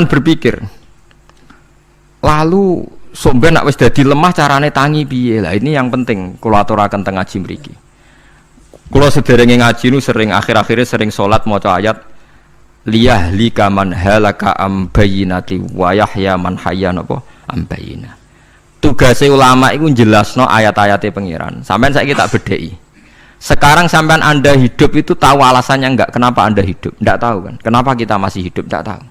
berpikir lalu somben nak wis dadi lemah carane tangi piye lah, ini yang penting kula aturaken teng ngaji mriki. Kula sederenge ngaji nu sering akhir-akhirnya sering salat maca ayat liyahlika man halaka am bayyinati wa yahya man hayya napa am bayyinah. Tugase ulama iku jelasno ayat-ayate pengiran. Sampeyan saiki tak bedheki. Sekarang sampean Anda hidup itu tahu alasannya enggak? Kenapa Anda hidup? Enggak tahu kan? Kenapa kita masih hidup? Enggak tahu.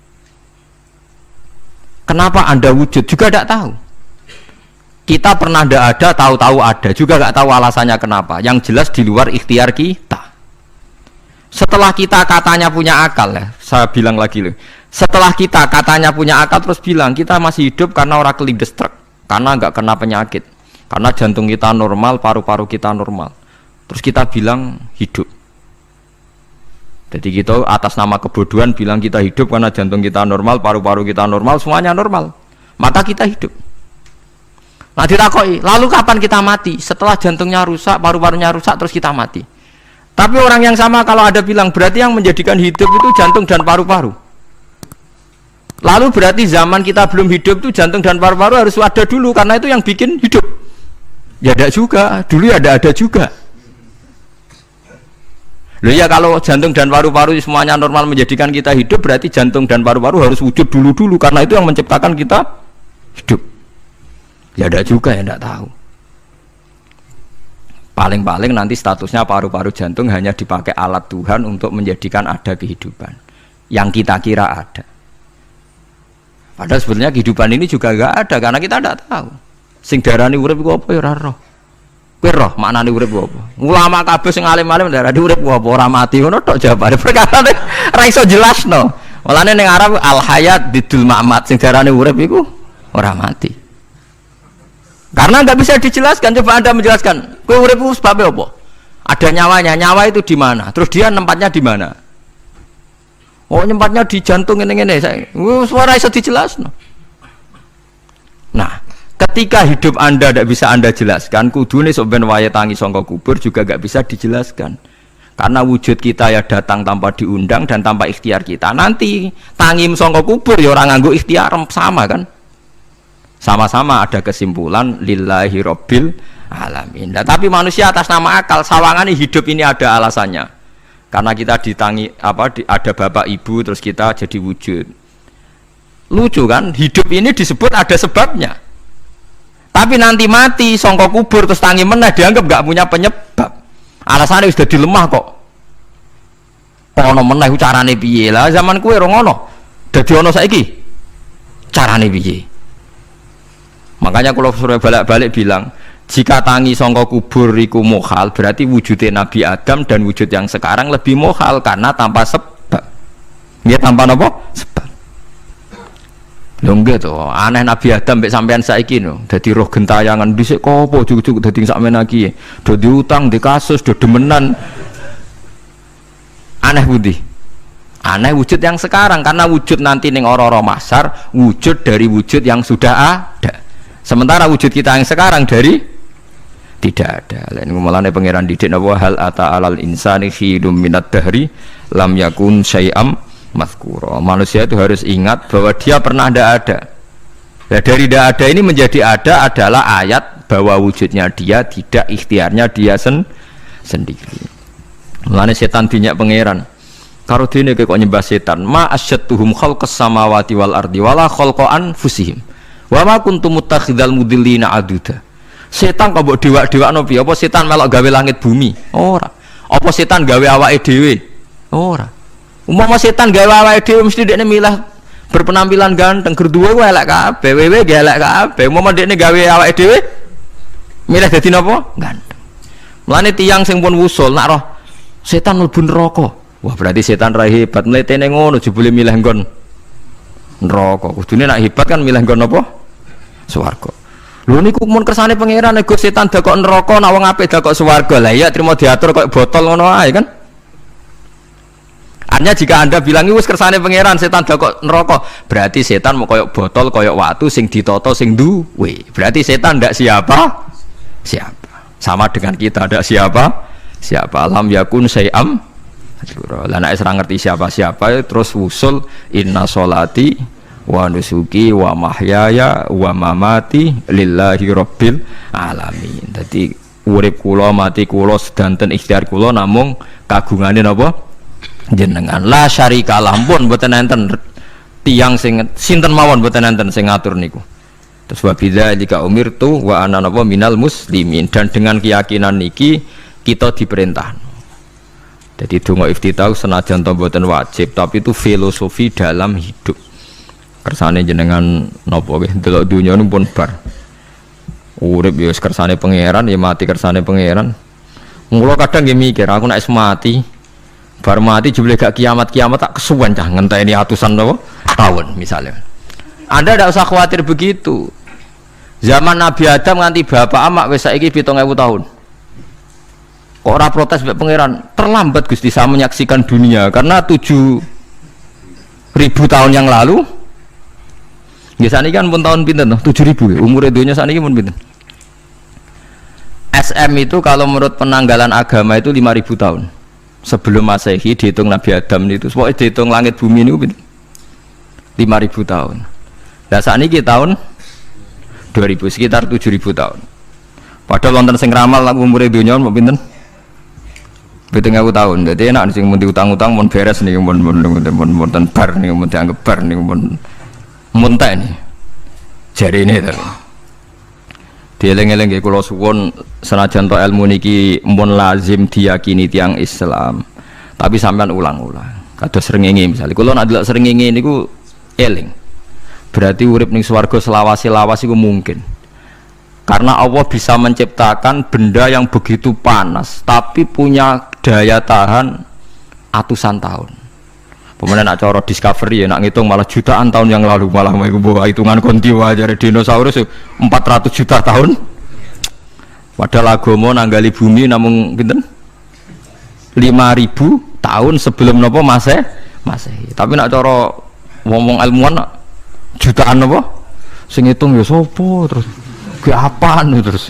Kenapa Anda wujud? Juga enggak tahu. Kita pernah enggak ada, tahu-tahu ada, juga enggak tahu alasannya kenapa. Yang jelas di luar ikhtiar kita. Setelah kita katanya punya akal ya, saya bilang lagi loh. Setelah kita katanya punya akal terus bilang kita masih hidup karena orang kelindes truk, karena enggak kena penyakit, karena jantung kita normal, paru-paru kita normal. Terus kita bilang hidup. Jadi kita atas nama kebodohan bilang kita hidup karena jantung kita normal, paru-paru kita normal, semuanya normal. Maka kita hidup. Nah ditakoi, lalu kapan kita mati? Setelah jantungnya rusak, paru-parunya rusak, terus kita mati. Tapi orang yang sama kalau ada bilang berarti yang menjadikan hidup itu jantung dan paru-paru. Lalu berarti zaman kita belum hidup itu jantung dan paru-paru harus ada dulu karena itu yang bikin hidup. Ya ada juga, dulu ya ada juga. Loh ya kalau jantung dan paru-paru semuanya normal menjadikan kita hidup, berarti jantung dan paru-paru harus wujud dulu karena itu yang menciptakan kita hidup. Ya ada juga ya tidak tahu. Paling-paling nanti statusnya paru-paru jantung hanya dipakai alat Tuhan untuk menjadikan ada kehidupan yang kita kira ada. Padahal sebenarnya kehidupan ini juga enggak ada karena kita tidak tahu. Sing darani urip iku apa ya ora roh. Kowe roh maknane urip apa? Ulama kabeh sing alim-alim darani urip apa ora mati ngono tok jawabane. Perkara ora iso jelasno. Mulane ning Arab al hayat bidul mamat sing darani urip iku ora mati. Karena enggak bisa dijelaskan, coba Anda menjelaskan. Kowe urip iku sebab apa? Ada nyawanya, nyawa itu di mana? Terus dia nempatnya di mana? Oh, nyempatnya di jantung ngene-ngene. Suara iso dijelasno. Nah, ketika hidup Anda tidak bisa Anda jelaskan, kudune sok ben wayahe tangi saka kubur juga enggak bisa dijelaskan. Karena wujud kita ya datang tanpa diundang dan tanpa ikhtiar kita. Nanti tangi saka kubur ya ora nganggo ikhtiar sama kan? Sama-sama ada kesimpulan lillahi rabbil alamin. Nah, tapi manusia atas nama akal sawangane hidup ini ada alasannya. Karena kita ditangi ada bapak ibu terus kita jadi wujud. Lucu kan? Hidup ini disebut ada sebabnya. Tapi nanti mati songkok kubur terus tangi meneh dianggap gak punya penyebab. Alasannya sudah dilemah kok. Ono meneh carane piye lah zaman kuwe ora ngono. Dadi ono saiki. Carane piye? Makanya kalau suruh balik-balik bilang, jika tangi songkok kubur iku mukhal, berarti wujudnya Nabi Adam dan wujud yang sekarang lebih mukhal karena tanpa sebab. Dia tanpa apa? Sebab. Lho nggih to, aneh Nabi Adam mbek sampean saiki no. Dadi roh gentayangan dhisik kopo cucuk dadi sakmene iki. Do diutang, di kasus, do demenan. Aneh budi. Aneh wujud yang sekarang karena wujud nanti ning ora-ora mahsyar wujud dari wujud yang sudah ada. Sementara wujud kita yang sekarang dari tidak ada. Lain ngomongane pangeran didik napa hal ata alal insani khidum minad dahri lam yakun syai'am mazkura. Manusia itu harus ingat bahwa dia pernah tidak ada. Nah, dari tidak ada ini menjadi ada adalah ayat bahwa wujudnya dia tidak ikhtiarnya dia sendiri. Mulane setan dinyak pangeran. Karo dene kok nyembah setan, ma asyattuhum khalqas samawati wal ardi wala khalqa anfusihim. Wa ma kuntum muttakhidal mudillina aduda. Setan kok mbok dewa-dewakno piye? Apa setan melok gawe langit bumi? Ora. Apa setan gawe awake dhewe? Ora. Umpama setan gawe awake dhewe mesti dekne milah berpenampilan ganteng, gerduwe ku elek kabeh, wewe ge elek kabeh. Umpama dekne gawe awake dhewe milih dadi napa? Ganteng. Mulane tiyang sing pun wusul nak roh setan mlebu neraka. Wah, berarti setan ra hebat, mletene ngono jebule milih nggon neraka. Kudune nak hebat kan milih nggon apa? Swarga. Lho niku mun kersane pangeran nek setan dakok neraka nak wong apik dakok swarga. Lah iya trimo diatur kok botol ngono ae kan. Artinya jika Anda bilang wis kersane pangeran setan dakok neraka, berarti setan mau koyok botol, koyok watu sing ditata sing duwe. Berarti setan ndak siapa? Siapa. Sama dengan kita ndak siapa? Siapa lam yakun syai'am. Lah nek ora ngerti siapa-siapa terus usul inna sholati wa nusuki wa mahyaya wa mamati lillahi rabbil alamin. Dadi urip kula mati kula sedanten ikhtiar kula namung kagungane napa jenengan. La syarikalah pun mboten enten tiyang sing sinten mawon mboten enten sing ngatur niku. Terus wa bidzalika umirtu wa ana napa minal muslimin, dan dengan keyakinan niki kita diperintah. Jadi donga iftitah senajan to mboten wajib, tapi itu filosofi dalam hidup. Kersane jenengan napa nggih delok dunya nu pun bar. Urip ya kersane pangeran, ya mati kersane pangeran. Mula kadang nggih mikir, aku nek mati, bar mati jebule gak kiamat-kiamat tak kesuwen cah ngenteni atusan napa tahun misalnya. Anda tidak usah khawatir begitu. Zaman Nabi Adam nganti bapak amak wis saiki 7.000 tahun. Kok ora protes mbek pangeran? Terlambat Gusti saya menyaksikan dunia karena 7.000 tahun yang lalu. Biasanya kan pun tahun pinten toh? 7.000 umur dunia sakniki pun pinten? SM itu kalau menurut penanggalan agama itu 5.000 tahun. Sebelum Masehi dihitung Nabi Adam itu, pokoknya dihitung langit bumi ini pinten? 5.000 tahun. Lah sakniki tahun 2000 sekitar 7.000 tahun. Padahal wonten sing ramal umur dunia mau pinten? 7.000 tahun. Jadi enak sing mun diutang-utang mun beres nih mun bar nih mun dianggap bar nih mun muntah nih. Jari ini to. Dieling-eling nggih kula suwun senajan to ilmu niki mun lazim diyakini tiyang Islam. Tapi sampean ulang-ulang. Kados srengenge misalnya kula nek delok srengenge niku eling. Berarti urip ning swarga selawase-lawas iku mungkin. Karena Allah bisa menciptakan benda yang begitu panas tapi punya daya tahan atusan tahun. Pemenang nak cara discovery ya nak ngitung malah jutaan tahun yang lalu, malah mau bawa hitungan kontiwa dari dinosaurus 400 juta tahun. Padahal agama nanggali bumi namun pinten 5.000 tahun sebelum nopo Masehi. Tapi nak cara ngomong ilmuwan nak jutaan nopo sing ngitung ya sopo terus ke apaan terus.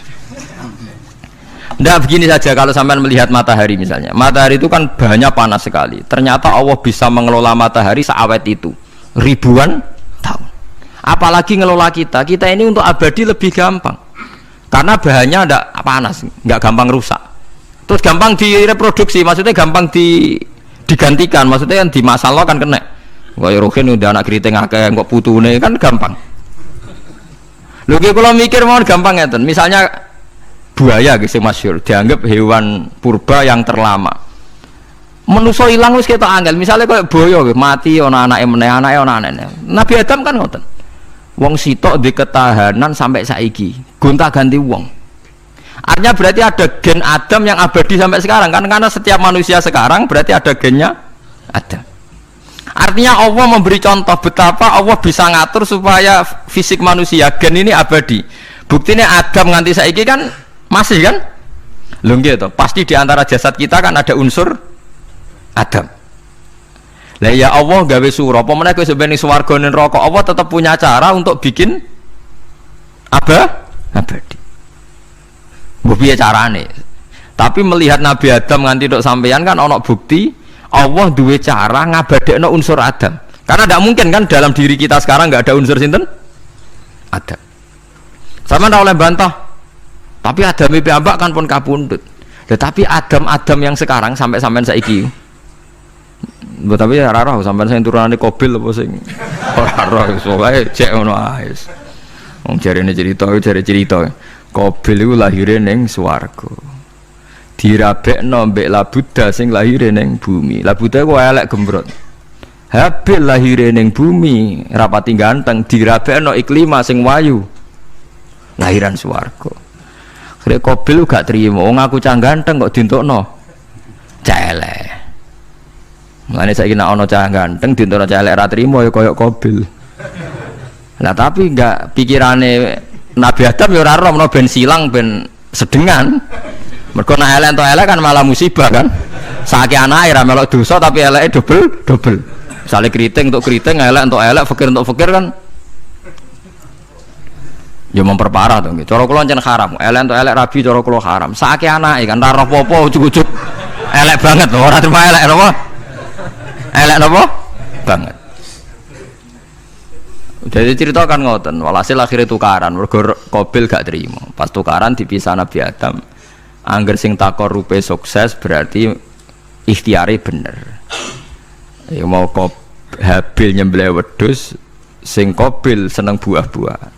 Nggak begini saja kalau sampai melihat matahari misalnya. Matahari itu kan bahannya panas sekali. Ternyata Allah bisa mengelola matahari seawet itu ribuan tahun. Apalagi ngelola kita. Kita ini untuk abadi lebih gampang. Karena bahannya tidak panas, nggak gampang rusak. Terus gampang direproduksi, maksudnya gampang digantikan. Maksudnya kan di masa lalu kan kena. Wah rohin udah anak keriting akeh kok putune kan gampang. Lagi kalau mikir mau gampang ya, misalnya buaya gitu masyhur dianggap hewan purba yang terlama. Manusia hilang wis ketok angel. Misalnya kayak buaya mati ana anake meneh, anake ana anene. Nabi Adam kan ngoten. Wong sitok di ketahanan sampai saiki, gonta-ganti wong. Artinya berarti ada gen Adam yang abadi sampai sekarang kan, karena setiap manusia sekarang berarti ada gennya Adam. Artinya Allah memberi contoh betapa Allah bisa ngatur supaya fisik manusia gen ini abadi. Buktinya Adam nganti saiki kan masih kan? Lho nggih to, pasti di antara jasad kita kan ada unsur Adam. Lah ya Allah gawe surah, apa meneh kowe sampeyan ning swarga ning neraka, Allah tetap punya cara untuk bikin abadi. Mbok piye carane? Tapi melihat Nabi Adam nganti tok sampeyan kan ana bukti Allah duwe cara ngabadekno unsur Adam. Karena tidak mungkin kan dalam diri kita sekarang nggak ada unsur sinten? Adam. Sama ndak oleh bantah. Tapi Adam piyambak kan pun kapundhut. Tetapi Adam yang sekarang sampai saiki. Tapi ya ora roh sampean sing turunane Qabil apa sing ora roh soalé cek ngono ae. Wong jarene cerita. Qabil iku lahire ning swarga. Dirabekno mbek Labuda sing lahire ning bumi. Labuda ku elek gembrot. Habil lahire ning bumi, rapati ganteng, dirabekno Iklima sing wayu. Lahiran swarga. Krek Qabil gak trimo, wong aku cah ganteng kok dientukno cah elek. Mulane saiki nek ana cah ganteng dientukno cah elek ra trimo ya koyo Qabil. Nah tapi enggak pikirane Nabi Adam ya ora roh ben silang ben sedengan. Mergo nek elek entuk elek kan malah musibah kan. Saiki anake ra melok dosa tapi eleke double. Misale kriting untuk kriting, elek untuk elek, fakir untuk fakir kan ya memperparah to nggih. Cara kula ancen haram. Elek untuk elek rabi cara kula haram. Saiki anake kan ora roh apa-apa ujug-ujug elek banget lho, ora terima elek napa? Elek napa? Banget. Jadi cerita kan ngoten, walhasil akhirnya tukaran, mergo Qabil gak terima. Pas tukaran dipisah Nabi Adam. Angger sing takorupe sukses berarti ikhtiare bener. Ya mau Habil nyembelih wedhus, sing Qabil seneng buah-buahan.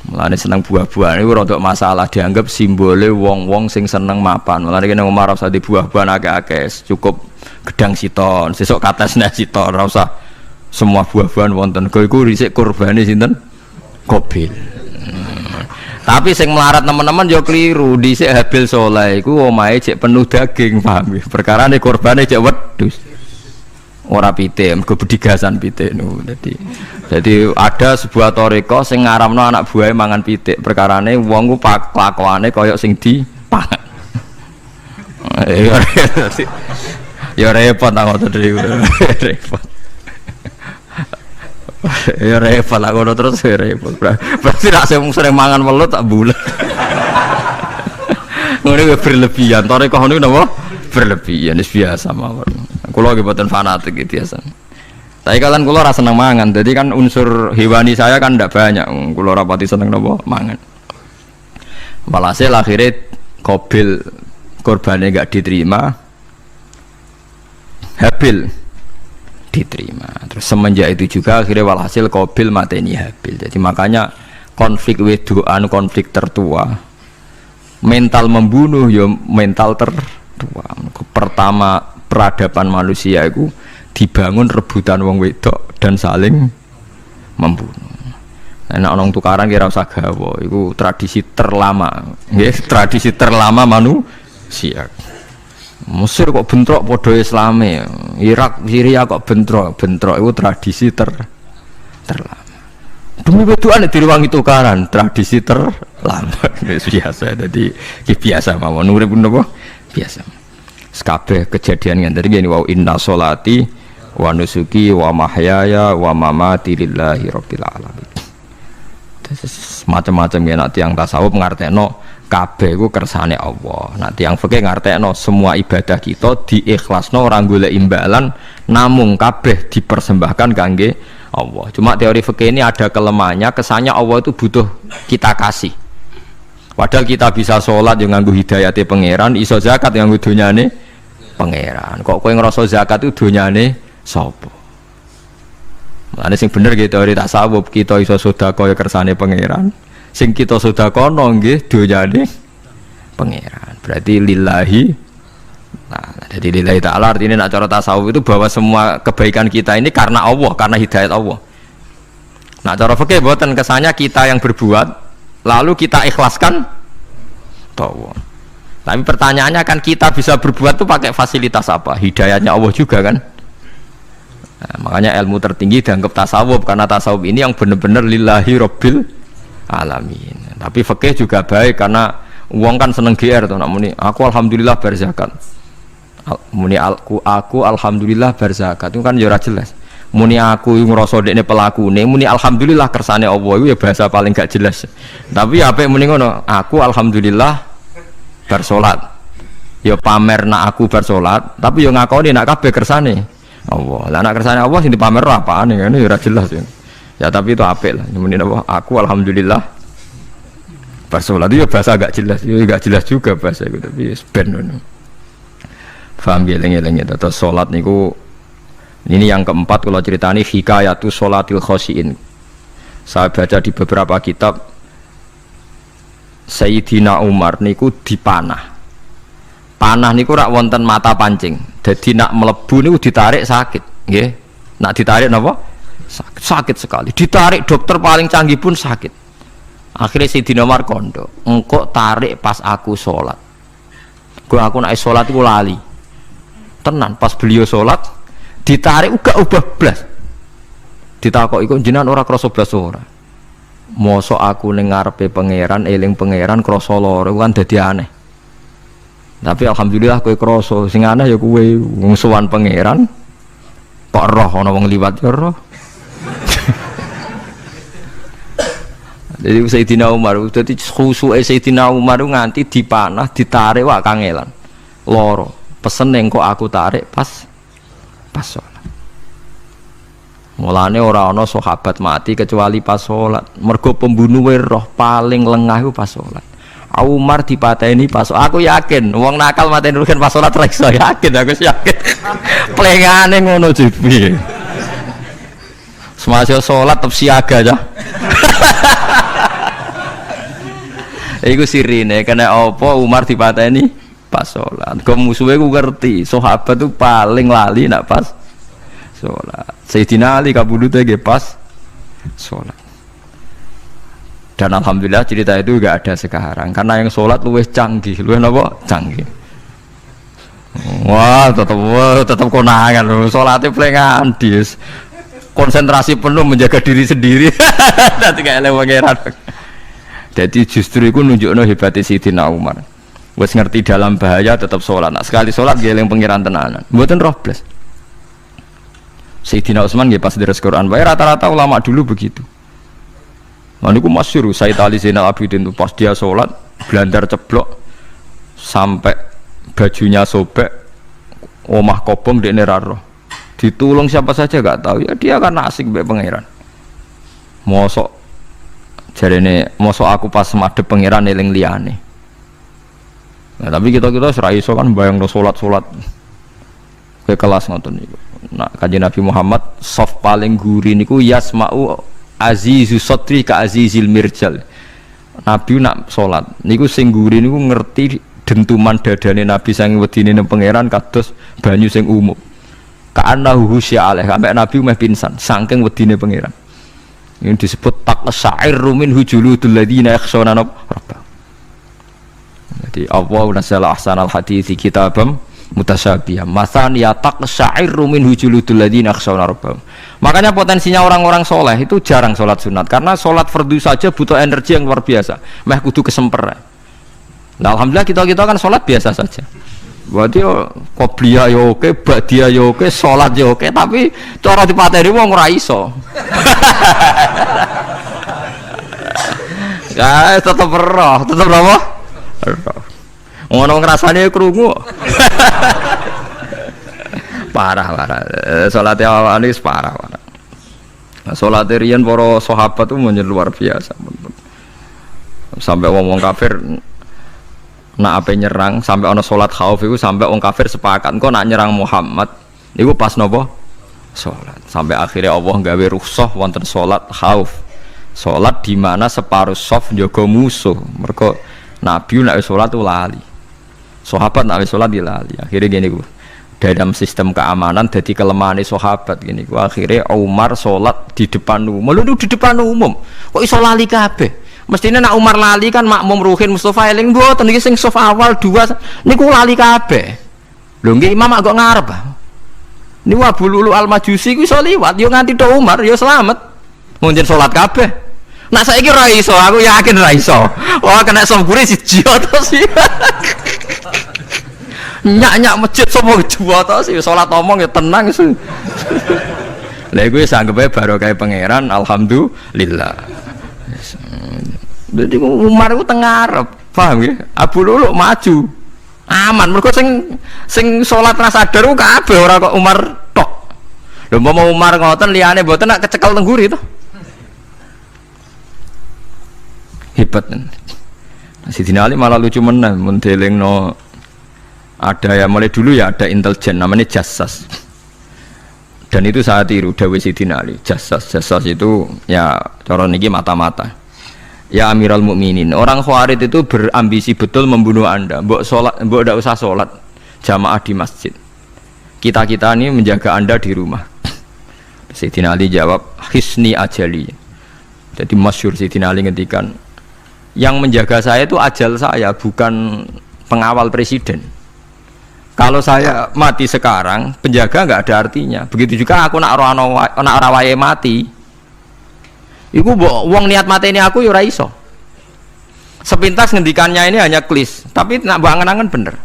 Mulane seneng buah-buahan iku rada masalah, dianggap simbole wong-wong sing seneng mapan. Mulane kene Umar ora usah di buah-buahan akeh-akeh, cukup gedang siton, sesuk katesne siton, ora usah semua buah-buahan wonten. Kok iku dhisik kurbane sinten? Qabil. Tapi sing melarat teman-teman yo keliru, dhisik Habil saleh iku omahe cek penuh daging, paham ya? Perkarane kurbane cek wedhus. Ora pite, mergo bedigasan pite niku. Dadi ada sebuah toriko sing ngaramno anak buahe mangan pitik. Perkarane wong ku kelakuane kaya sing dipangan. Ya repot ta ngoten niku. Repot. Ya repot lah ngono terus ya repot. Berarti nek sering mangan welut tak bulet. Ngono ku berlebihan. Toriko niku napa? Berlebihan, wis biasa mawon. Kula nggih mboten fanatik iki biasa. Tapi kalian kula ora seneng mangan. Jadi kan unsur hewani saya kan ndak banyak. Kula ora pati seneng napa mangan. Walhasil akhirnya Qabil korbannya enggak diterima. Habil diterima. Terus semenjak itu juga akhirnya walhasil Qabil mateni Habil. Jadi makanya konflik wedoan, konflik tertua, mental membunuh ya mental tertua. Pertama peradaban manusia itu dibangun rebutan wong wedok dan saling membunuh. Nek ana tukaran kira usah gawa, iku tradisi terlama, nggih, tradisi terlama manusia. Mesir kok bentrok padha Islame, Irak, Syria kok bentrok iku tradisi terlama. Demi wedokan direwangi tukaran, tradisi terlama. Biasa, jadi biasa mawon urip napa? Biasa. Kabeh kejadian ngene iki wa inna sholati wa nusuki wa mahyaya wa mamati lillahi rabbil alamin. Macam-macam ya nek tiyang tasawuf ngartekno kabeh iku kersane Allah. Nek tiyang fikih ngartekno semua ibadah kita diikhlasno ora golek imbalan namung kabeh dipersembahkan kangge Allah. Cuma teori fikih ini ada kelemahannya, kesannya Allah itu butuh kita kasih. Padahal kita bisa sholat yang nganggu hidayati pangeran, iso zakat yang nganggu dunyane pangeran. Kok kowe ngrasa zakat itu dunyane sapa? Mulane sing bener gitu teori tasawuf, kita iso sedekah ya kersane pangeran. Sing kita sedekahno nggih dunyane pangeran. Berarti lillahi. Nah, jadi lillahi ta'ala artinya nak cara tasawuf itu bahwa semua kebaikan kita ini karena Allah, karena hidayat Allah. Nah, cara fikih mboten kesannya kita yang berbuat lalu kita ikhlaskan tahu. Tapi pertanyaannya kan kita bisa berbuat tuh pakai fasilitas apa? Hidayahnya Allah juga kan. Nah, makanya ilmu tertinggi dianggap tasawuf karena tasawuf ini yang benar-benar lillahi rabbil alamin. Tapi fikih juga baik karena uang kan seneng GR tuh nak muni aku alhamdulillah berzakat. Muni aku alhamdulillah berzakat itu kan ya ora jelas. Muni aku ngrasa dekne pelakune, muni alhamdulillah kersane Allah itu ya bahasa paling gak jelas. Tapi apik muni ngono, aku alhamdulillah bar salat. Ya pamer nak aku bar salat, tapi ya ngakoni nak kabeh kersane Allah. Lah nak kersane Allah sing dipamer apane ngene ya ora jelas ya. Ya tapi itu apik lah. Muni apa? Aku alhamdulillah bar salat itu ya bahasa gak jelas. Ya gak jelas juga bahasa itu tapi ben ngono. Paham geleng-geleng ya terus salat niku. Ini yang keempat kalau ceritani hikayatu sholatil khosyin. Saya baca di beberapa kitab Sayyidina Umar niku dipanah. Panah niku rak wonten mata pancing. Jadi nak melebu niku ditarik sakit, nggih. Nak ditarik napa? Sakit sekali. Ditarik dokter paling canggih pun sakit. Akhirnya Sayyidina Umar kondo, engkau tarik pas aku sholat. Gue aku naik sholat iku lali. Tenan pas beliau sholat ditarik uga ubah blas. Ditakoki kok jenengan ora krasa blas ora. Mosok aku ning ngarepe pangeran eling pangeran krasa lara kan dadi aneh. Tapi alhamdulillah kowe krasa sing aneh ya kowe wong sowan pangeran kok roh ana wong liwat ya roh. Jadi Sayyidina Umar dadi khusuke Sayyidina Umar nganti dipanah ditarik wak kangelan. Lara. Pesen ning kok aku tarik pas sholat. Mulane ora ana sahabat mati kecuali pas salat. Mergo pembunuhe roh paling lengah iku pas salat. Umar dipateni pas aku yakin wong nakal mateni rugen pas salat ra iso yakin aku yakin. Plengane ngono jibi. Semasa salat tetep siaga aja. Iku sirine kena apa Umar dipateni pas salat. Kok musuhe ku ngerti, sahabat tuh paling lali nak pas salat. Sayyidina Ali kabudute nggih pas salat. Dan alhamdulillah cerita itu enggak ada sekarang karena yang salat luwih canggih, luwih napa? Canggih. Wah, tetap konangan lho. Salate plengan dis. Konsentrasi penuh menjaga diri sendiri. Nanti kayak lewat pangeran. Jadi justru itu nunjukno hebatnya Sayyidina Umar. Wes ngerti dalam bahaya tetap sholat. Nah, sekali sholat geleng pengiran tenanan. Mboten roh blas. Sayyidina Utsman nggih pas deres Quran. Wae rata-rata ulama dulu begitu. Nah niku masyhur Sayyid Ali Zainal Abidin itu pas dia sholat blandar ceblok sampai bajunya sobek, omah kobong dekne ra roh. Ditulung siapa saja enggak tahu. Ya dia kan asik mbek pangeran. Mosok jarene mosok aku pas madhep pangeran eling liyane. Nah, tapi kita ora iso kan bayangno salat-salat ke kelas ngoten niku. Nah, Kanjeng Nabi Muhammad soft paling guri niku yasma'u azizu sotri ka azizil mirjal. Nabi nak salat niku sing guri niku ngerti dentuman dadane Nabi sang wedine nang pangeran kados banyu sing umum. Ka'annahu husya alaih sampai Nabi meh pingsan saking wedine pangeran. Ini disebut taqsa'irru min hujuludul ladzina yakhshawna rabbahum. Jadi Allah nazzala ahsanal hadithi kitabam mutasyabihah. Matsaniya taqsa'irru min hujuludul ladzina yakhshawna rabbahum. Makanya potensinya orang-orang soleh itu jarang sholat sunat karena sholat fardu saja butuh energi yang luar biasa. Meh kudu kesemper. Nah, alhamdulillah kita kan sholat biasa saja. Berarti qobliyah ya oke, ba'diyah ya oke, sholat ya oke, tapi cara dipateni wong ora iso. Ya tetep roh, tetep apa? Roh. Ngono ngrasane krungu. Parah. Salat awal ini parah. Salat riyen para sahabat itu luar biasa. Sampai wong kafir nak ape nyerang sampai ana salat khauf iku sampai wong kafir sepakat engko nak nyerang Muhammad niku pas napa salat. Sampai akhirnya Allah gawe rukhsah wonten salat khauf. Salat di mana separuh saf njaga musuh. Mergo Nabi nek salat lali. Sahabat nek salat lali. Akhirnya gini ku. Dalam sistem keamanan jadi kelemahan sahabat gini. Akhirnya Umar sholat di depan umum. Lalu di depan umum. Kok iso lali kabeh? Mestinya nak Umar lali kan makmum Ruhin Mustafa eling mboten iki sing saf awal dua niku lali kabeh. Lho nggih imam agak ngarep. Niku Abu Lulu Al-Majusi ku iso liwat yo nganti tok Umar yo selamat. Munjen sholat kabeh. Nak saiki ora iso, aku yakin ora iso. Wah kena sambure siji to sih. Nyak masjid sapa dua to sih salat omong ya tenang sih. Lha iku wis anggepe barokah pangeran alhamdulillah. Jadi Umar itu tengah Arab, paham ya? Abu Lulu maju, aman. Mereka sing sholat rasa sadar ku kabeh ora kok Umar tok. Lho mau Umar ngoten liyane mboten nak kecekel tengguri to. Hebat. Sayyidina Ali malah lucu meneh mun delingno ada ya mulai dulu ya ada intelijen namanya jassas. Dan itu saya tiru dawuh Sayyidina Ali. Jassas itu ya cara niki mata-mata. Ya Amirul Mukminin, orang Khawarij itu berambisi betul membunuh Anda. Mbok ndak usah sholat jamaah di masjid. Kita ini menjaga Anda di rumah. Sayyidina Ali jawab, hisni ajali. Jadi masyhur Sayyidina Ali ngendikan, yang menjaga saya itu ajal saya, bukan pengawal presiden. Kalau saya mati sekarang, penjaga nggak ada artinya. Begitu juga aku nak rawaye mati. Iku wong niat mati ini aku ya ora iso. Sepintas ngendikannya ini hanya klis, tapi nak bangen-angen bener.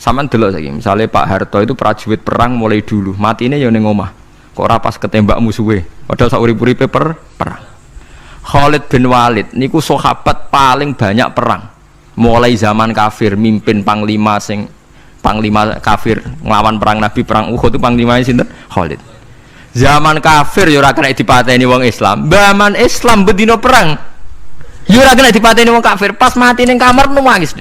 Sampeyan delok saiki, misalnya Pak Harto itu prajurit perang mulai dulu, matine ya ning omah. Kok ora pas ketembak musuhe, padahal sak urip-uripe perang. Khalid bin Walid niku sahabat paling banyak perang. Mulai zaman kafir mimpin panglima kafir nglawan perang Nabi perang Uhud itu panglimanya sinten? Khalid. Zaman kafir ya ora kena dipateni wong Islam. Zaman Islam bedino perang. Ya ora kena dipateni wong kafir. Pas mati ning kamar nangis.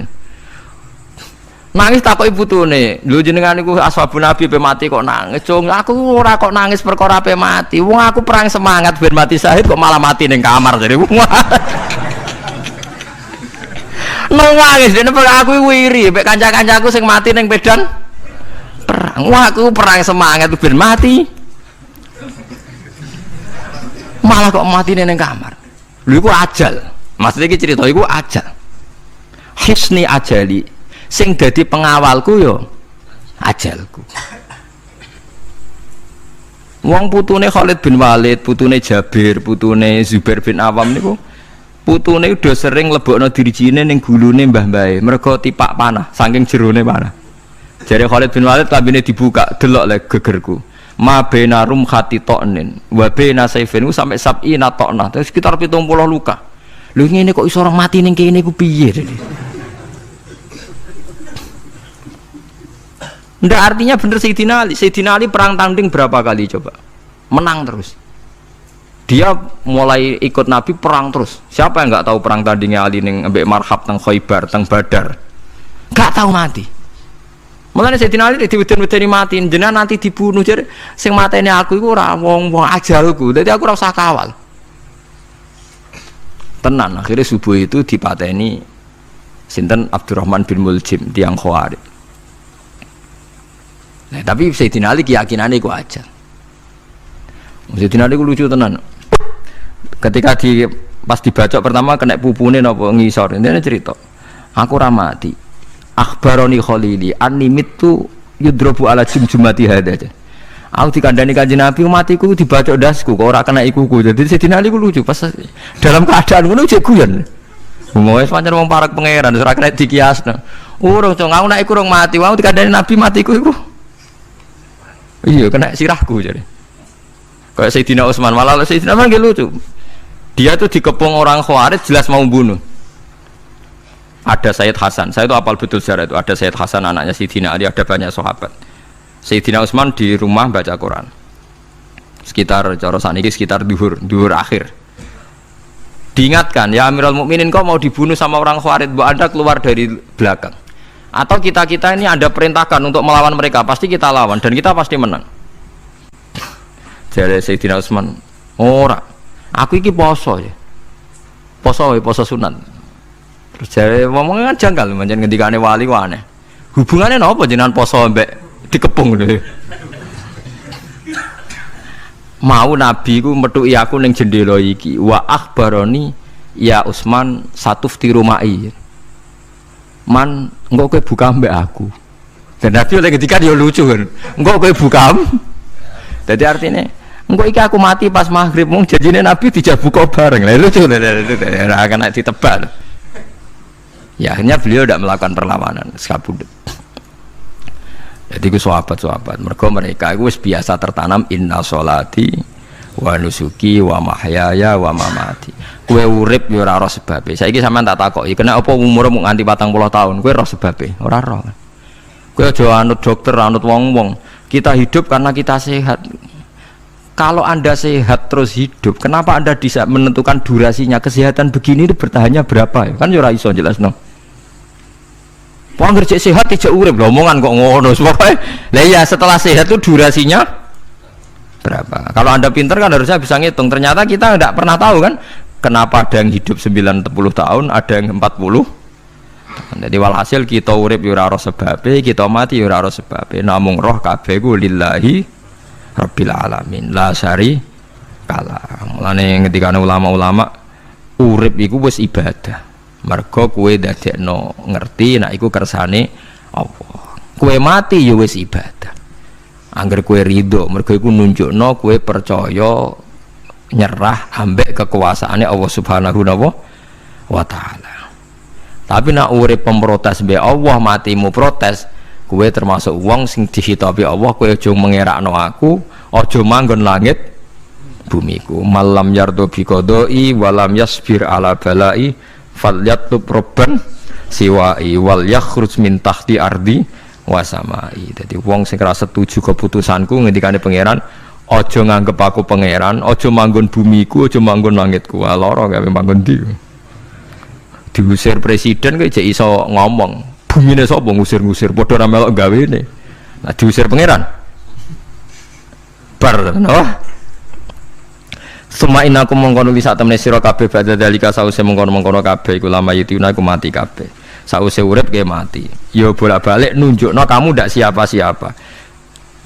Nangis takoki putune. Lho jenengan niku ashabun nabi pe mati kok nangis. Cung, aku ora kok nangis perkara pe mati. Wong aku perang semangat ben mati syahid kok malah mati ning kamar jadi. Nangis dene aku wiri mek kanca-kancaku sing mati ning medan perang. Wah, aku perang semangat ben mati. Malah kok mati ning kamar. Lho iku ajal. Maksudnya iki cerita iku ajal. Hisni ajali. Sing dadi pengawalku yo ajalku. Wong putune Khalid bin Walid, putune Jabir, putune Zubair bin Awam niku putune udah sering lebokno dirijine ning gulune mbah-mbahe mergo tipak panah saking jerone panah. Jare Khalid bin Walid lambene dibuka, delok le gegerku. Ma baina rumkhati to'nin wa baina saifin sampai sab'ina to'nah, sekitar 70 luka. Lho ngene kok iso orang mati ning kene ku piye? Ndak artinya bener Sayyidina Ali. Sayyidina Ali perang tanding berapa kali coba? Menang terus. Dia mulai ikut Nabi perang terus. Siapa yang nggak tahu perang tandingnya Ali ning ambek Marhab teng Khaibar, teng Badar? Nggak tahu mati. Mulane Sayyidina Ali diweden-wedeni mati, jenengan nanti dibunuh jare sing mateni aku iku ora wong-wong ajalku. Dadi aku ora usah kawal. Tenan akhirnya subuh itu dipateni sinten Abdurrahman bin Muljim tiang Khawarij. Nah, tapi Sayyidina Ali keyakinannya itu aja. Sayyidina Ali itu lucu tenan. Ketika pas dibacok pertama kena pupune napa ngisor. Ini cerita. Aku ora mati. Akhbaroni Khalili annimitu yudrobu ala jumjumati hada aja. Aku dikandani Kanjeng Nabi matiku dibacok dasku kok ora kena ikuku. Jadi Sayyidina Ali ku lucu pas dalam keadaan ngono jek guyon. Wis pancen wong parek pangeran ora kena dikiasno. Urung cong aku nek iku urung mati, aku dikandani Nabi matiku iku. Iya kena sirahku jadi. Kayak Sayyidina Utsman, malah Sayyidina Utsman lucu. Dia tuh dikepung orang Khawarij jelas mau bunuh. Ada Sayyid Hasan, saya itu apal betul sejarah itu. Ada Sayyid Hasan anaknya Sayyidina Ali, ada banyak sahabat. Sayyidina Utsman di rumah baca Quran. Sekitar cara saniki sekitar duhur akhir. Diingatkan, ya Amirul Mukminin kau mau dibunuh sama orang Khawarij, Bu Anda keluar dari belakang. Atau kita ini ada perintahkan untuk melawan mereka, pasti kita lawan dan kita pasti menang. Jadi Sayyidina Utsman, ora, aku iki poso ya, poso sunat. Terus jadi ngomongnya kan janggal, macam ngendikane wali wane. Hubungannya apa jenengan poso mbek dikepung deh. Mau Nabi ku metuki aku ning jendela iki, wa akhbaroni ya Utsman satufti rumai. Man, engkau kowe buka mbak aku. Dan Nabi oleh ketika dia lucu kan, engkau kowe buka. Jadi artinya, engkau iki aku mati pas maghrib, mung janjine Nabi dijak buka bareng. Lah lucu, akan ditebal. Ya akhirnya beliau tidak melakukan perlawanan, sekabudut. Jadi ku sahabat-sahabat, mereka itu biasa tertanam inna sholati wa nusuki wa mahyaya wa mamati. Kue urip yo ora roh sebabe. Saiki sampean tak takoki, kena apa umurmu nganti 40 tahun? Kue roh sebabe? Ora roh. Kue aja anut dokter, anut wong-wong. Kita hidup karena kita sehat. Kalau Anda sehat terus hidup, kenapa Anda bisa menentukan durasinya? Kesehatan begini itu bertahannya berapa? Kan yo ora iso jelasno. Wong kerja sehat tidak urip, omongan kok ngono. Pokoke lah iya setelah sehat itu durasinya berapa? Kalau Anda pintar kan harusnya bisa ngitung. Ternyata kita tidak pernah tahu kan. Kenapa ada yang hidup 90 tahun, ada yang 40. Jadi walhasil kita urip yo ora sebabe, kita mati yo ora sebabe. Namung roh kabeh ku lillahi rabbil alamin. La syari kala. Mulane ketika ulama-ulama urip iku wis ibadah. Mergo kowe dadekno ngerti nek iku kersane Allah. Kowe mati yo wis ibadah. Angger kowe ridho, mergo iku nunjukno kowe percaya nyerah ambek kekuasaannya Allah Subhanahu wa ta'ala. Tapi nak urip pemprotes be Allah, matimu protes, kowe termasuk wong sing dihitabi Allah. Kowe aja mengerakno aku, aja manggon langit bumiku. Malam yardo bi qadai walam yasbir ala balai falyatub robban siwai wal yakhruj min tahti ardi wasamai. Jadi wong sing ora setuju keputusanku ngendikane pangeran, Aja nganggep aku pangeran, aja manggon bumiku, aja manggon langitku. Lara gawe manggon ndi. Diusir presiden kok jek iso ngomong. Bumine sapa ngusir-ngusir padha ra melok gawene. Nah diusir pangeran. Bar no. Suma inaku mongkono li sak temene sira kabeh badha dalika sause mongkono-mongkono kabeh iku lama yutuna iku mati kabeh. Sause urip ke mati. Ya bolak-balik nunjukno kamu ndak siapa-siapa.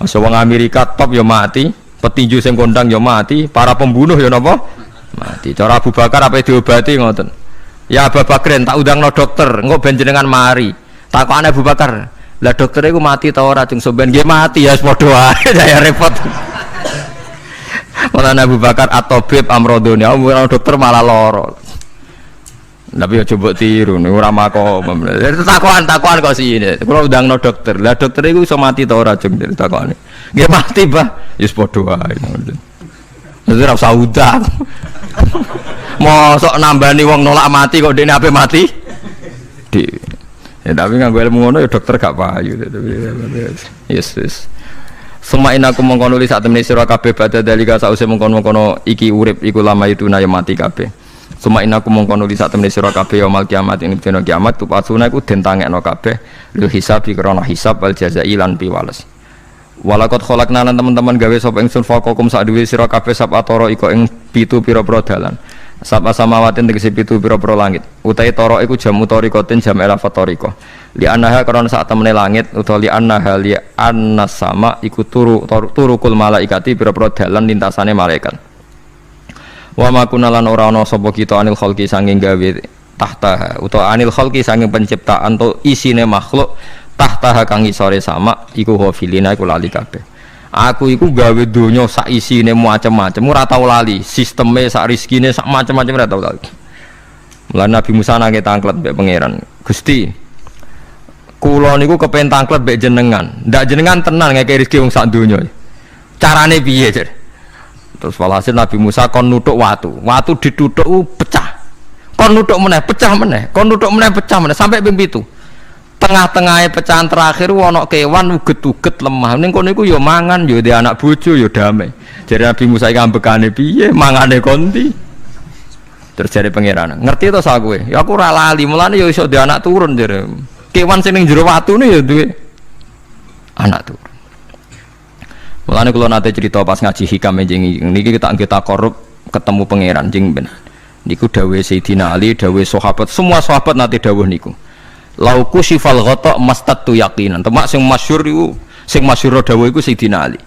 Masa wong Amerika top ya mati, petinju sing kondang ya mati, para pembunuh ya napa? Mati. Cara Abu Bakar apa diobati ngoten. Ya Abu Bakrin tak undangno dokter, engko ben jenengan mari. Takokane Abu Bakar, lah dokter iku mati ta ora jeng sampean nggih mati ya padha wae saya repot. Malah Abu Bakar atobib amrodone, ora dokter malah lara. Tapi ya coba tiru nih ora makom. Takokan kok sini. Kula undangno dokter. Lah dokter iku iso mati ta ora jeng takokane. Nggih mati, Pak. Ya wis padha wae. Dadi ora usah udang. Mosok nambani wong nolak mati kok dene ape mati? Ya tapi nganggo ilmu ngono ya dokter gak payu. Yes. Semain aku mengkono li sak temene sira kabeh badha dalika sause mengkono-mengkono iki urip iku lama itu na ya mati kabeh. Semain aku mengkono li sak temene sira kabeh yaumul kiamat ing dina kiamat tupasuna iku den tangekno kabeh lil hisab krana hisab wal jazai lan piwales. Walakot kholakna lan teman-teman gawe sapa ingsun faqakum sak duwe sira kabeh sab atoro iko ing pitu pira-pira dalan. Sapa samawatin tegese pitu pira-pira langit. Utahe tara iku jam utarikoten jam elafatoriko. Li annaha karena sak temene langit utawa li annaha li annas sama iku turukul malaikati pira-pira dalan lintasane malaikat. Wa ma kunalan ora ana sapa kita anil khalqi sanging gawe tahta utawa anil khalqi sanging penciptaan to isine makhluk tahta kang isore sama iku hafilina iku lali kabeh. Aku iku gawe donya sak isine macam-macam ora tau lali, sisteme sak rezekine sak macam-macam ora tau lali. Mulane Nabi Musa nangke tangklet mbek pangeran. Gusti, kula niku kepen tangklet mbek jenengan. Ndak jenengan tenan ngeke rezeki wong sak donya. Carane piye, Jar? Terus walhasil Nabi Musa kon nuthuk watu. Watu dituthuk pecah. Kon nuthuk meneh, pecah meneh. Kon nuthuk meneh, pecah meneh sampai ping 7. Tengah-tengahnya pecahan terakhir ana kewan uget-uget lemah. Ning kono iku ya mangan, ya di anak bojo ya damai. Jare Nabi Musa iki ambekane piye? Mangane konti. Terus jare pangeran, ngerti to sak kowe? Ya aku ora lali, mulane ya iso di anak turun jare. Kewan sing ning jero watune ya duwe anak turun. Mulane kula nate cerita pas ngaji hikam jeneng niki kita korup ketemu pangeran jeng ben. Niku dawuhe Sayyidina Ali, dawuhe sahabat, semua sahabat nate dawuh niku. Lauku sifal ghata mastatu yaqinan. Temak sing masyhur iku, sing masyhur dawuh iku Sayyidina Ali.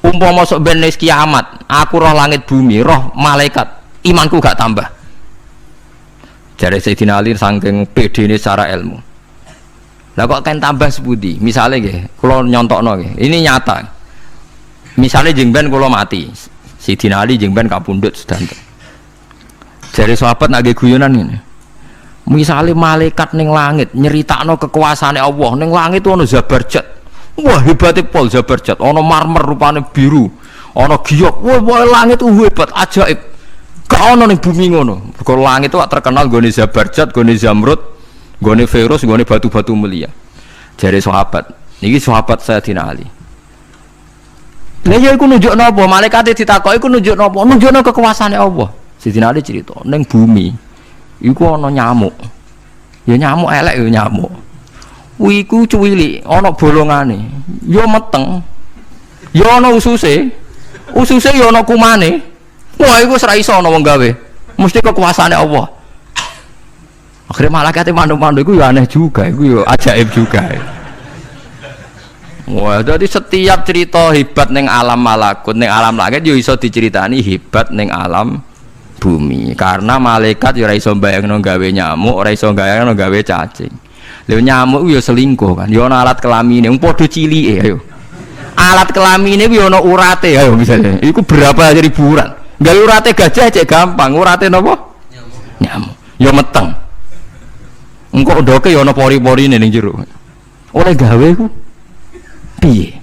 Umpama sok ben wis kiamat, aku roh langit bumi, roh malaikat, imanku gak tambah. Jare Sayyidina Ali saking pedene secara ilmu. Lah kok kan tambah sepundi? Misale nggih, kula nyontokno nggih. Ini nyata. Misale jeng ben kula mati. Sayyidina Ali jeng ben kapundhut sedanten. Jare sahabat nak nggih guyonan ngene. Misalnya malaikat ning langit nyeritakno kekuasaane Allah ning langit itu ana Zabarjat. Wah hebatnya pol Zabarjat, ana marmer rupane biru, ana giok. Wah langit itu hebat, ajaib. Gak ana ning bumi ngono. Mergo langit itu terkenal gone Zabarjat, gone Zamrud, gone Firus, gone batu-batu mulia. Jare sahabat, niki sahabat Sayyidina Ali. Lah ya iku nunjukno apa? Malaikate ditakoki iku nunjukno apa? Nunjukno kekuasaane Allah. Sayyidina Ali cerita ning bumi iku ana nyamuk. Ya nyamuk elek ya nyamuk. Iku cuwili, ana bolongane. Ya meteng. Ya ana ususe. Ususe ya ana kumane. Wah iku ora iso ana wong gawe. Mesti kekuasaane Allah. Akhirnya malaikat mandu-mandu iku ya aneh juga, iku ya ajaib juga. Wah, jadi setiap cerita hebat ning alam malakut, ning alam langit ya iso diceritani hebat ning alam bumi karena malaikat ya ora iso bayangno gawe nyamuk, ora iso bayangno gawe cacing. Lha nyamuk ya selingkuh kan, ya ana alat kelamine, wong padha cilike ayo. Alat kelamine ku ya ana urate ayo misalnya. Iku berapa ribuan. Gawe urate gajah cek gampang, urate napa? Nyamuk. Ya meteng. Engko ndoke ya ana pori-porine ning jero. Oleh gawe ku piye?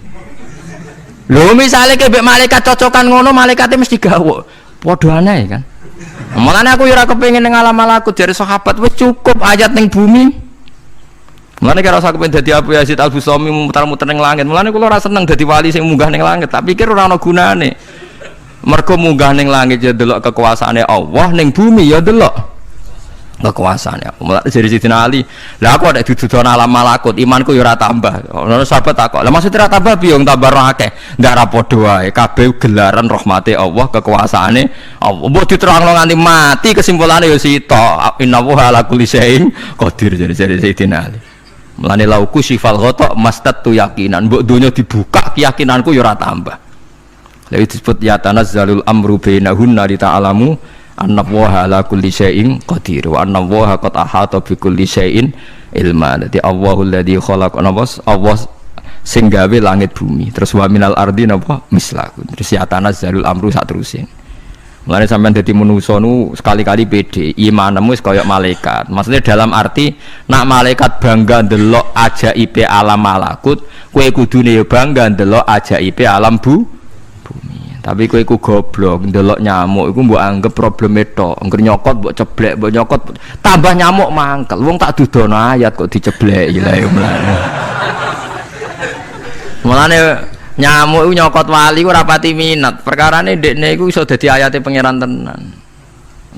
Lho misale kebek malaikat cocokan ngono, malaikate mesti gawe. Padha aneh kan. Mulane aku ora kepengin ning alam malakut dari sahabat wis cukup ayat ning bumi. Mulane kira usah kepengin dadi Abu Yazid Al-Bustami muter-muter ning langit. Mulane kula ora seneng dadi wali sing munggah ning langit, tak pikir ora ana gunane. Mergo munggah ning langit ya delok kekuasaane Allah, ning bumi ya delok kekuasaane Allah. Mulane jadi Sidina Ali, lah aku ada dituduh alam malakut, imanku ya ora tambah. Ono sahabat takok, lah maksud ora tambah piye wong tambah akeh? Ndak ra padha wae, kabeh gelaran rahmate Allah, kekuasaane Allah. Mbok diterangno nganti mati kesimpulane ya sita. Innallaha ala kulli syai'in qadir jadi Sidina Ali. Mulane lauku sifal ghata mastatu yakinan, mbok donya dibuka keyakinanku ya ora tambah. Lalu disebut ya tanazzalul amru bainahunna li ta'lamu annallaha ala kulli syai'in qadir wa annallaha qad ahata bi kulli syai'in ilma. Dadi Allahul ladzi khalaqa Allah sing gawe langit bumi. Terus wa minal ardi napa mislaku. Terus ya tanazzalul amru sak terusin. Mulane sampean dadi manusa nu sekali-kali pede, imanmu wis kaya malaikat. Maksudnya dalam arti nak malaikat bangga ndelok ajaibe alam malakut, kowe kudune ya bangga ndelok ajaibe alam bumi. Tapi kowe iku goblok ndelok nyamuk iku mbok anggap probleme tok. Engger nyokot mbok ceblek, mbok nyokot tambah nyamuk mangkel. Wong tak dudono ayat kok dicebleki lha ya mulane. Mulane nyamuk iku nyokot wali ora pati minat. Perkarane ndekne iku iso dadi ayate pangeran tenan.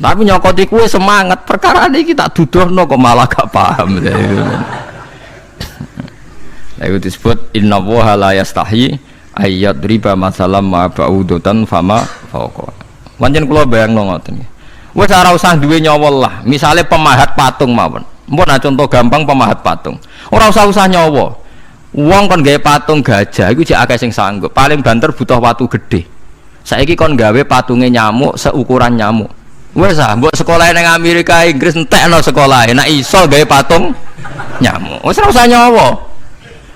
Tapi nyokot iku semangat, perkarane iki tak dudono kok malah gak paham. Lha iku disebut innallaha la yastahi ayat riba masalam ma ba'udotan fama fauqa. Pancen kula bayangno ngoten. Wis ora usah duwe nyawa lah. Misale pemahat patung mawon. Mpun contoh gampang pemahat patung. Ora usah nyawa. Wong kon gawe patung gajah iku jek akeh sing sanggup. Paling banter butuh watu gede. Saiki kon gawe patunge nyamuk seukuran nyamuk. Wis ah mbok sekolah ning Amerika Inggris entekno sekolah. Nek iso gawe patung nyamuk. Wis ora usah nyawa.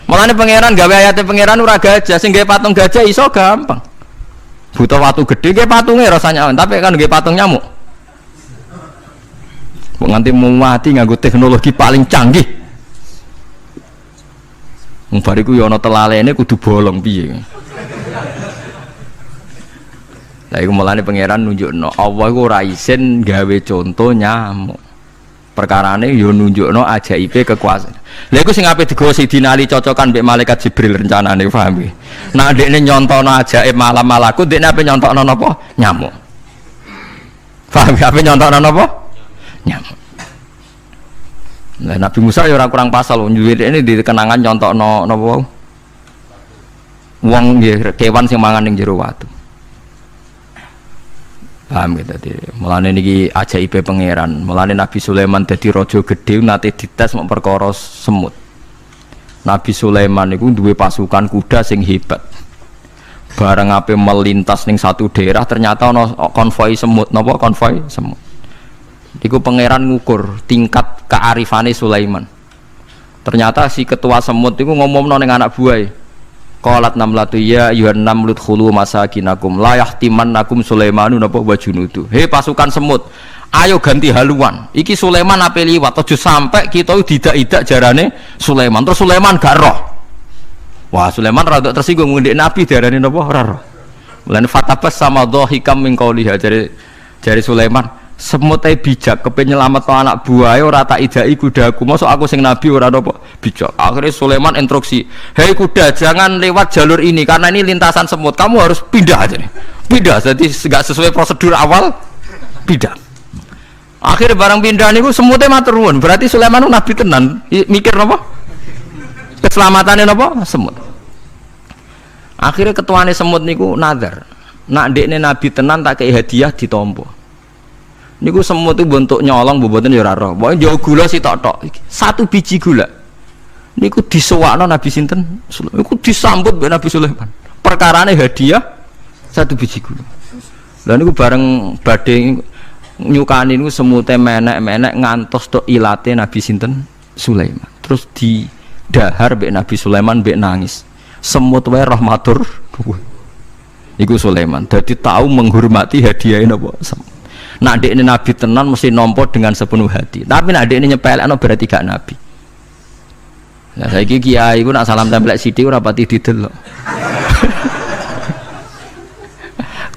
Mulane pangeran gawe ayate pangeran ora gajah, sing gawe patung gajah iso gampang. Butuh watu gede gawe patunge rasanya, tapi kan gawe patung nyamuk. Mbok nganti mati nganggo teknologi paling canggih. Wong bariku ya ana telalene kudu bolong piye. Lah iku mulane pangeran nunjukno Allah iku ora isin gawe contoh nyamuk. Perkarane yo nunjukno ajaibe kekuasaan. Lha iku sing ape digawa Sidina Ali cocokan mbek malaikat Jibril rencanane, paham nggih. Nek dekne nyontono ajaib malam malakut, dekne ape nyontokno napa? Nyamuk. Paham nggih ape nyontokno napa? Nyamuk. Lah Nabi Musa ya ora kurang pasal nyuwit ini di kenangan nyontokno napa? Wong nggih kewan sing mangan ning jero watu. Paham gitu tadi. Mulane niki ajaibe pangeran. Mulane Nabi Sulaiman dadi raja gedhe nate dites mok perkara semut. Nabi Sulaiman niku duwe pasukan kuda sing hebat. Bareng ape melintas ning satu daerah ternyata ana konvoi semut, napa konvoi semut. Iku pangeran ngukur tingkat kearifane Sulaiman. Ternyata si ketua semut iku ngomongno ning anak buahe. Qalat namlatu ya ayuhan namlut khulu masakinakum la yahtimannakum Sulaimanu napa wa junudu. Hei pasukan semut, ayo ganti haluan. Iki Sulaiman ape liwat aja sampai kita didak-idak jarane Sulaiman. Terus Sulaiman gak roh. Wah, Sulaiman rada tersinggung ngendek Nabi diarani napa ora roh. Mulane fatabas sama dhahikam min qauliha jare Sulaiman, semut ae bijak kepen nyelametno anak buahe ora tak idaki kudaku. Mosok aku sing nabi ora napa bijak. Akhirnya Sulaiman instruksi, "Hei kuda, jangan lewat jalur ini karena ini lintasan semut. Kamu harus pindah aja nih." Pindah, jadi enggak sesuai prosedur awal, pindah. Akhirnya barang pindah niku semutnya matur nuwun. Berarti Sulaiman nabi tenan. Mikir napa? Keselamatan napa? Semut. Akhirnya ketuane semut niku nazar. Nak ndekne nabi tenan tak kei hadiah ditampa. Niku semut itu bentuk nyolong mboten ya ora roh. Pokoke jauh gula sitok-tok. Satu biji gula. Niku disewakno Nabi sinten? Niku disambut mbek Nabi Sulaiman. Perkarane hadiah satu biji gula. Lah niku bareng badhe nyukani niku semute menek-menek ngantos tok ilate Nabi sinten? Sulaiman. Terus didahar mbek Nabi Sulaiman mbek nangis. Semut wae rahmatur. Iku Sulaiman. Dadi tahu menghormati hadiah napa? Nak dekne nabi tenan mesti nampa dengan sepenuh hati. Tapi nak dekne nyepelekno berarti gak nabi. Nah saiki kiai iku nak salam tempel sithik ora pati didelok.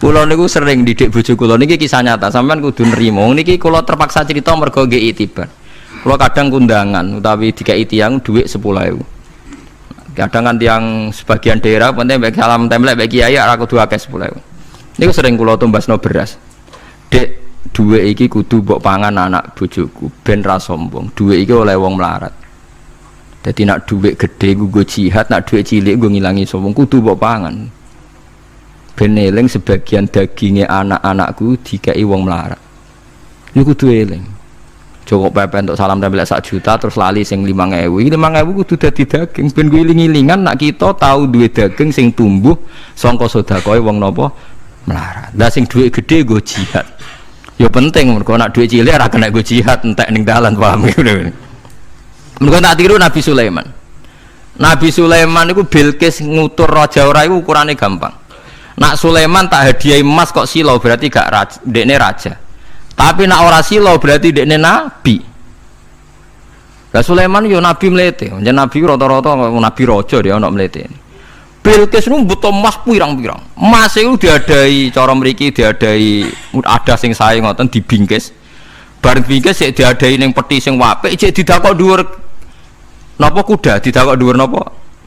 Kula niku sering didik bojo kula niki kisah nyata, sampean kudu nrimo. Niki kula terpaksa cerita mergo nggih itibar. Kula kadang kundangan utawi dikai tiyang dhuwit 10.000. Kadang kan tiyang sebagian daerah penting mek salam tempel mek kiai ora kudu akeh 10.000. Niku sering kula tumbasno beras. Dek, dhuwit iki kudu mbok pangan anak bojoku ben ra sombong. Dhuwit iki oleh wong melarat. Dadi nak dhuwit gedhe nggo jihad, nak dhuwit cilik nggo ngilangi sombong kudu mbok pangan. Ben eling sebagian daginge anak-anakku dikei wong melarat. Niku kudu eling. Cukup pepe untuk salam tempel 1 juta terus lali sing 5.000. 5.000 kudu dadi daging ben ngiling-ilingan nak kita tahu duwe daging sing tumbuh saka sedekahe wong napa melarat. Lah sing dhuwit gedhe nggo jihad. Ya penting mergo nak dhuwit cilik ora kena nggo jihad entek ning dalan paham ngono. Mergo tak tiru Nabi Sulaiman. Nabi Sulaiman iku Bilqis ngutur raja ora iku ukurane gampang. Nak Sulaiman tak hadiahi emas kok silau berarti gak raja, dekne raja. Tapi nak ora silau berarti dekne nabi. Lah Sulaiman yo nabi mlete. Yen nabi rata-rata nabi raja dia ana mlete. Bilqis nu butuh emas pirang-pirang. Emas iku diadai cara mriki diadai ada sing sae ngoten dibingkis. Bar bingkis sik diadai ning peti sing apik cek didakok dhuwur napa kuda, didakok dhuwur napa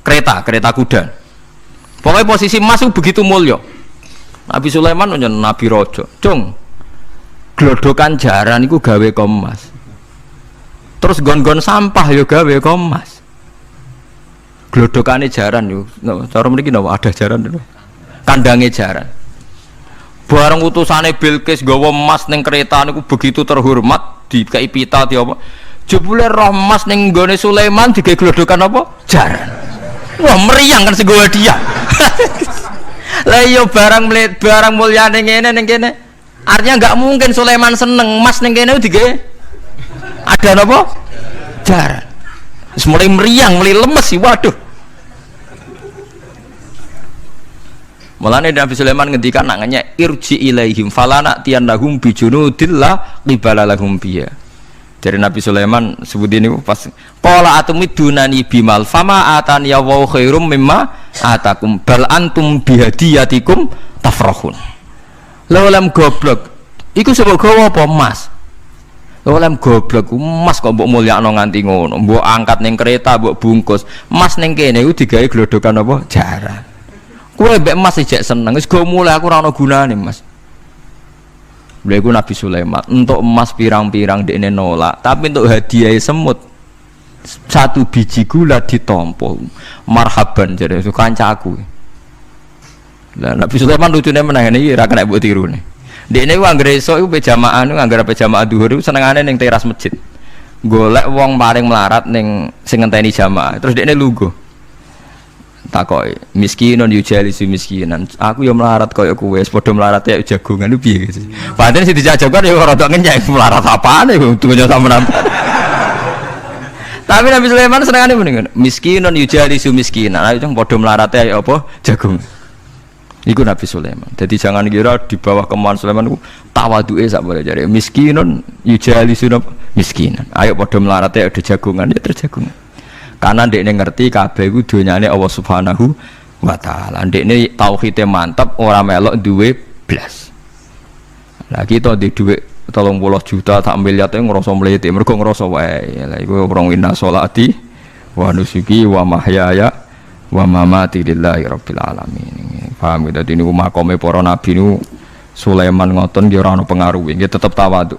kereta kuda. Pokoknya posisi emas itu begitu mulia. Nabi Sulaiman nyen nabi raja. Cung. Glodokan jaran iku gawe emas. Terus gon-gon sampah yo gawe emas. Glodokane jaran yo. Cara mriki napa ada jaran lho. Kandange jaran. Bareng utusane Bilqis gawa emas ning kereta niku begitu terhormat, dikai pita di apa. Jebule roh emas ning nggone Sulaiman digawe glodokan apa? Jaran. Wah meriang kan segowo dia. Lah yo barang mulyane ngene ning kene. Artinya enggak mungkin Sulaiman seneng emas ning kene digawe ada napa? Jaran. Wis mulai meriang, mulai lemes sih waduh. Mulane Nabi Sulaiman ngendikan nangnya irji ilaihim falana tiyanahum bijunudillah qibala lahum biya. Dari Nabi Sulaiman sebut ini pas qala atumidunani bimal fama atani ya wa khairum mimma atakum bal antum bihadiyatikum tafrahun. Lawalam goblok iku sebab gawa apa emas. Lawalam goblok emas kok mbok mulyakno nganti ngono, mbok angkat ning kereta mbok bungkus. Emas ning kene iku digawe glodokan apa? Jaran. Kowe mbek emas ijek seneng wis go mulai aku ora ana gunane, Mas. Lha iku Nabi Sulaiman untuk emas pirang-pirang dekne nolak, tapi untuk hadiah semut 1 biji gula ditampa. Marhaban jare kancaku. Lah Nabi Sulaiman lucune meneh iki ora kena mbok tirune. Dekne ku anggere esuk iku pejamaah niku anggere pejamaah zuhur iku senengane ning teras masjid. Golek wong paring melarat ning sing ngenteni jamaah. Terus dekne lungguh. Takoki miskinun yujalisu miskinan. Aku ya melarat kaya kowe, padha melarat ya jagongan lu piye gitu. Padahal sing dijajokan ya rada ngenyek melarat apane kudu sampean. Tapi Nabi Sulaiman senengane mendingan miskinun yujalisu miskinan. Ayo padha melarat ya apa jagung. Iku Nabi Sulaiman. Jadi jangan kira di bawah kemauan Sulaiman ku tawaduke sak boleh jare miskinun yujalisu miskinan. Ayo padha melarat ya ada jagongan ya terjagungan. Karena ndekne ngerti kabeh iku donyane Allah Subhanahu wa taala. Ndekne tauhide mantap ora melok duwe blas. Lah kita di dhuwit 30 juta tak miliar e ngrasa mlete, mergo ngrasa wae. Lah iku ora wina sholati wa nusuki wa mahyaya wa mamati lillahi rabbil alamin. Paham gitu. Dadi niku makome para nabi niku Sulaiman ngoten nggih ora ana pengaruhe, nggih tetep tawadhu.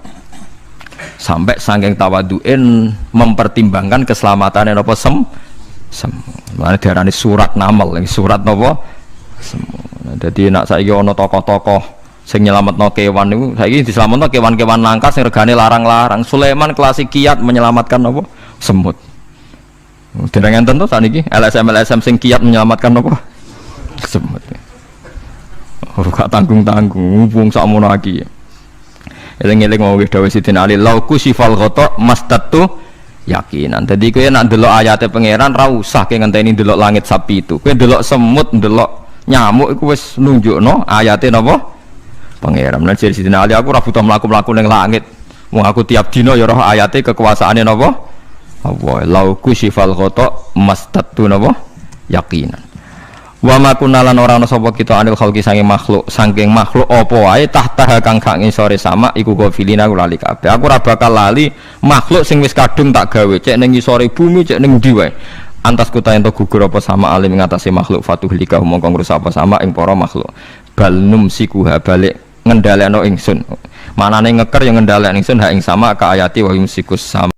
Sampai saking tawaduin mempertimbangkan keselamatan apa mana diarani surat namal, surat napa jadi nak saiki ana tokoh-tokoh sing nyelametno kewan niku saiki diselametno kewan-kewan langka sing regane larang-larang. Sulaiman klasik kiat menyelamatkan apa semut. Dereng enten to saniki LSM sing kiat menyelamatkan apa semut. Ora gak tanggung-tanggung wong sakmono iki. Eling-eling mau wis dawuh Sidin Ali lauku sifal ghata mastatu yakinan. Dadi kowe nek ndelok ayate pangeran ra usah ke ngenteni ndelok langit sapi itu. Kowe ndelok semut, ndelok nyamuk iku wis nunjukno ayate napa pangeran. Lan Sidin Ali aku ora butuh mlaku-mlaku ning langit. Wong aku tiap dina ya roh ayate kekuasaane napa? Allah. Lauku sifal ghata mastatu napa yakinan. Wa ma kunalan ora ana sapa kita anil khalqi saking makhluk apa wae tahta kang gak ngisore sama iku gofilina lali kabeh. Aku ora bakal lali makhluk sing wis kadung tak gawe cek ning ngisore bumi cek ning ndi wae. Antas kuta ento gugur apa sama alim ngatasi makhluk fatuhlika mongko ngrusak apa sama ing para makhluk. bal numsikuha balik ngendhalekno ingsun manane ngeker yang ngendhalekno ingsun ha ing sama ka ayati wa yumsikus sama